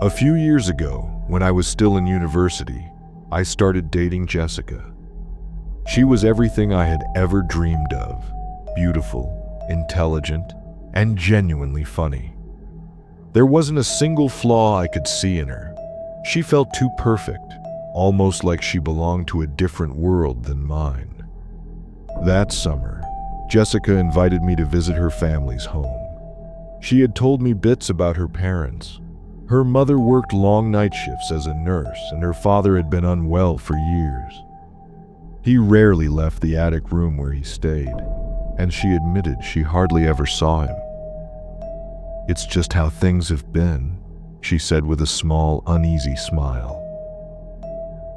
A few years ago, when I was still in university, I started dating Jessica. She was everything I had ever dreamed of: beautiful, intelligent, and genuinely funny. There wasn't a single flaw I could see in her. She felt too perfect, almost like she belonged to a different world than mine. That summer, Jessica invited me to visit her family's home. She had told me bits about her parents. Her mother worked long night shifts as a nurse, and her father had been unwell for years. He rarely left the attic room where he stayed, and she admitted she hardly ever saw him. "It's just how things have been," she said with a small, uneasy smile.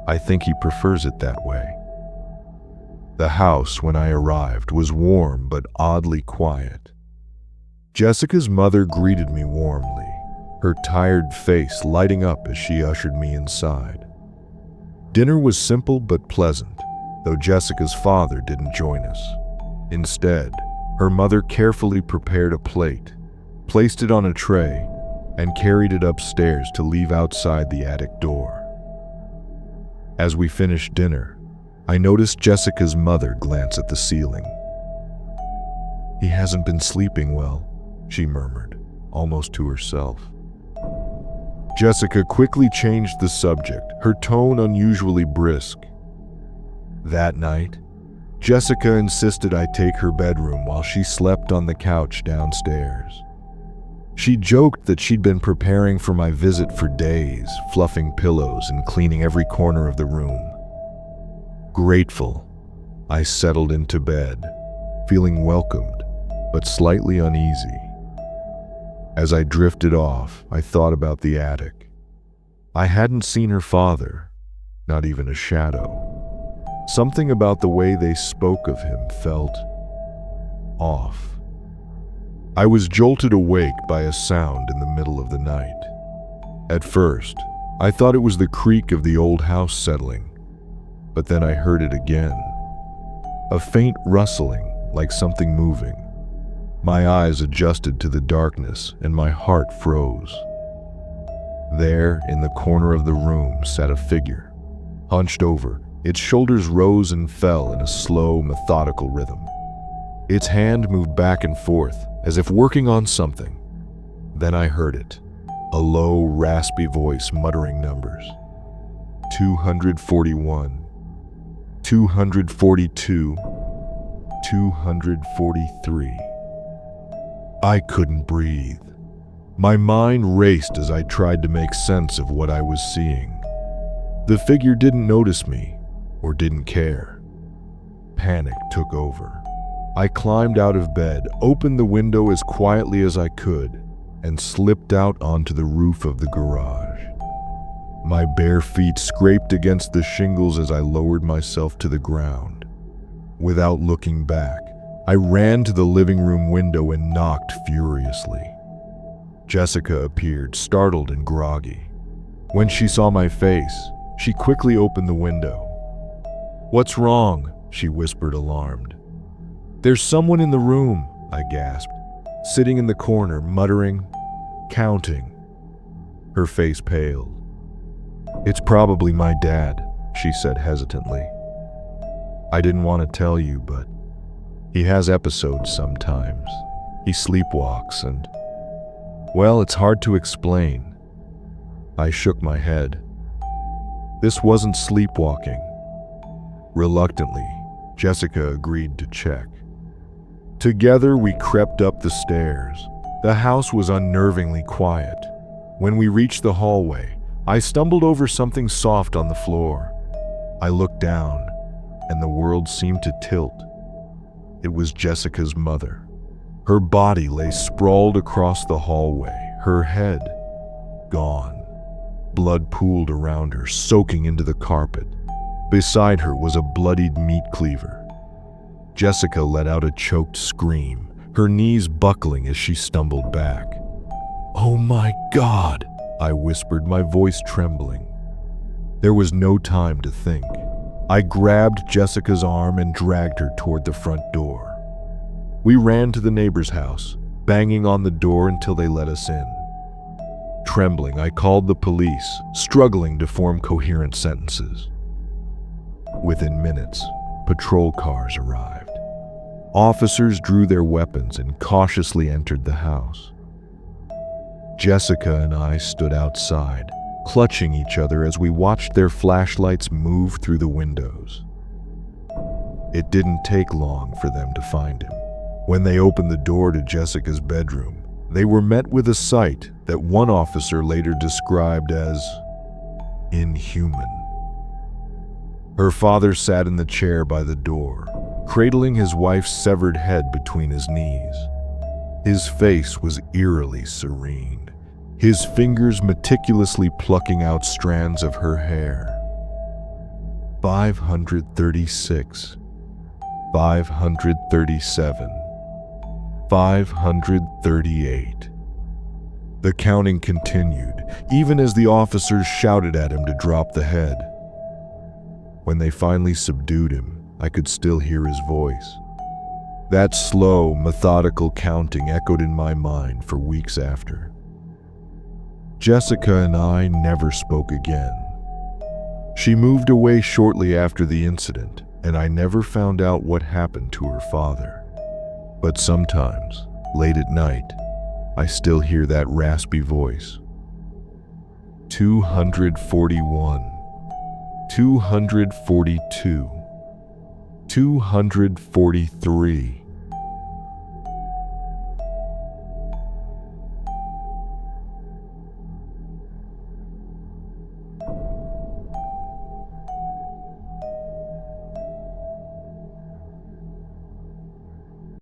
"I think he prefers it that way." The house, when I arrived, was warm but oddly quiet. Jessica's mother greeted me warmly, her tired face lighting up as she ushered me inside. Dinner was simple but pleasant, though Jessica's father didn't join us. Instead, her mother carefully prepared a plate, placed it on a tray, and carried it upstairs to leave outside the attic door. As we finished dinner, I noticed Jessica's mother glance at the ceiling. "He hasn't been sleeping well," she murmured, almost to herself. Jessica quickly changed the subject, her tone unusually brisk. That night, Jessica insisted I take her bedroom while she slept on the couch downstairs. She joked that she'd been preparing for my visit for days, fluffing pillows and cleaning every corner of the room. Grateful, I settled into bed, feeling welcomed, but slightly uneasy. As I drifted off, I thought about the attic. I hadn't seen her father, not even a shadow. Something about the way they spoke of him felt off. I was jolted awake by a sound in the middle of the night. At first, I thought it was the creak of the old house settling, but then I heard it again. A faint rustling, like something moving. My eyes adjusted to the darkness and my heart froze. There, in the corner of the room, sat a figure. Hunched over, its shoulders rose and fell in a slow, methodical rhythm. Its hand moved back and forth, as if working on something. Then I heard it, a low, raspy voice muttering numbers. 241, 242, 243. I couldn't breathe. My mind raced as I tried to make sense of what I was seeing. The figure didn't notice me, or didn't care. Panic took over. I climbed out of bed, opened the window as quietly as I could, and slipped out onto the roof of the garage. My bare feet scraped against the shingles as I lowered myself to the ground. Without looking back, I ran to the living room window and knocked furiously. Jessica appeared, startled and groggy. When she saw my face, she quickly opened the window. "What's wrong?" she whispered, alarmed. "There's someone in the room," I gasped, sitting in the corner, muttering, counting. Her face paled. "It's probably my dad," she said hesitantly. "I didn't want to tell you, but he has episodes sometimes. He sleepwalks and, well, it's hard to explain." I shook my head. This wasn't sleepwalking. Reluctantly, Jessica agreed to check. Together, we crept up the stairs. The house was unnervingly quiet. When we reached the hallway, I stumbled over something soft on the floor. I looked down, and the world seemed to tilt. It was Jessica's mother. Her body lay sprawled across the hallway, her head gone. Blood pooled around her, soaking into the carpet. Beside her was a bloodied meat cleaver. Jessica let out a choked scream, her knees buckling as she stumbled back. "Oh my God," I whispered, my voice trembling. There was no time to think. I grabbed Jessica's arm and dragged her toward the front door. We ran to the neighbor's house, banging on the door until they let us in. Trembling, I called the police, struggling to form coherent sentences. Within minutes, patrol cars arrived. Officers drew their weapons and cautiously entered the house. Jessica and I stood outside, clutching each other as we watched their flashlights move through the windows. It didn't take long for them to find him. When they opened the door to Jessica's bedroom, they were met with a sight that one officer later described as inhuman. Her father sat in the chair by the door, cradling his wife's severed head between his knees. His face was eerily serene, his fingers meticulously plucking out strands of her hair. 536, 537, 538. The counting continued, even as the officers shouted at him to drop the head. When they finally subdued him, I could still hear his voice. That slow, methodical counting echoed in my mind for weeks after. Jessica and I never spoke again. She moved away shortly after the incident, and I never found out what happened to her father. But sometimes, late at night, I still hear that raspy voice. 241, 242, 243.